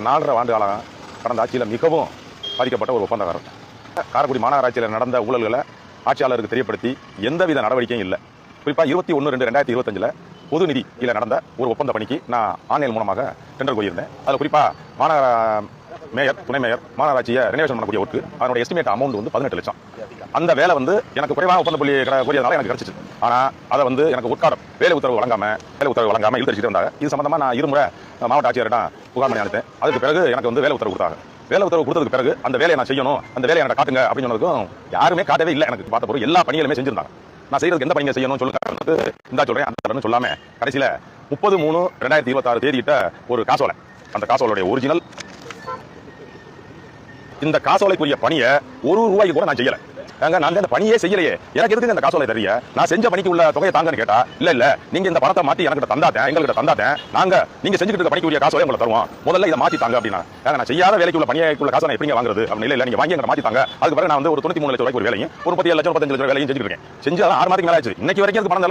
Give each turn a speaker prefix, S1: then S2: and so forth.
S1: 4.5 ஆண்டு காலம் கடந்த ஆட்சியில் மிகவும் பாதிக்கப்பட்ட ஒரு ஒப்பந்தக்காரர். காரைக்குடி மாநகராட்சியில் நடந்த ஊழல்களை ஆட்சியாளருக்கு தெரியப்படுத்தி எந்தவித நடவடிக்கையும் இல்லை. குறிப்பாக 21/2/2025 பொது நிதியில் நடந்த ஒரு ஒப்பந்த பணிக்கு நான் ஆன்லைன் மூலமாக டெண்டர் போயிருந்தேன். அதில் குறிப்பாக மாநகர மேயர், துணை மேயர், மாநகராட்சியை ரெனோவேஷன் பண்ணக்கூடிய ஒர்க்கு அதனுடைய எஸ்டிமேட் அமௌண்ட் 18 லட்சம். அந்த வேலை எனக்கு குறைவான ஒப்பந்த புள்ளி கூறியதுனால எனக்கு கிடைச்சிச்சு. ஆனால் அதை எனக்கு உட்காரம் வேலை உத்தரவு வழங்காம இழுத்தடிச்சிட்டு வந்தாங்க. இது சம்பந்தமாக நான் இருமுறை மாவட்ட ஆட்சியரிடம் புகார் பண்ணி அனுப்பேன். அதுக்கு பிறகு எனக்கு வேலை உத்தரவு கொடுத்தாங்க. வேலை உத்தரவு கொடுத்ததுக்கு பிறகு அந்த வேலையை நான் செய்யணும், அந்த வேலையை எனக்கு காட்டுங்க அப்படின்னு சொன்னதுக்கும் யாருமே காட்டவே இல்லை. எனக்கு பார்த்த பொருள் எல்லா பணிகளுமே செஞ்சிருந்தாங்க. நான் செய்யறதுக்கு எந்த பணியை செய்யணும் சொல்லுங்க, இந்த சொல்றேன் அந்த சொல்லாம கடைசியில் 30/3/2026 தேதியிட்ட ஒரு காசோலை. அந்த காசோலையுடைய ஒரிஜினல். இந்த காசோலைக்குரிய பணியை ₹1 கூட நான் செய்யல. நான் அந்த பணியே செய்யலையே, எனக்கு எதுக்கு இந்த காசோலை தெரிய? நான் செஞ்ச பணிக்கு உள்ள தொகையை தாங்கன்னு கேட்டா இல்ல நீங்க இந்த பணத்தை மாத்தி எனக்கு தந்தாத்தேன், எங்களுக்கு தந்தாத்தேன், நீங்க செஞ்சுட்டு இருக்க பணிக்கு உரிய காசோலை உங்களுக்கு தருவோம், முதல்ல இதை மாத்தி தாங்க அப்படின்னா. நான் செய்யாத வேலைக்கு உள்ள பணியாக்குள்ள காசை எப்படிங்க வாங்குறது அப்படின்னு. இல்ல நீங்க வாங்கி எங்களை மாத்தி தாங்க. அதுக்கு பிறகு நான் ஒரு 93 லட்சம் ரூபாய்க்கு ஒரு வேலையும், ஒரு 37 லட்சம் 35 லட்சம் வேலையும் செஞ்சுட்டு இருக்கேன். செஞ்சு 6 மாதத்துக்கு மேல ஆச்சு. இன்னைக்கு வரைக்கும் பணம்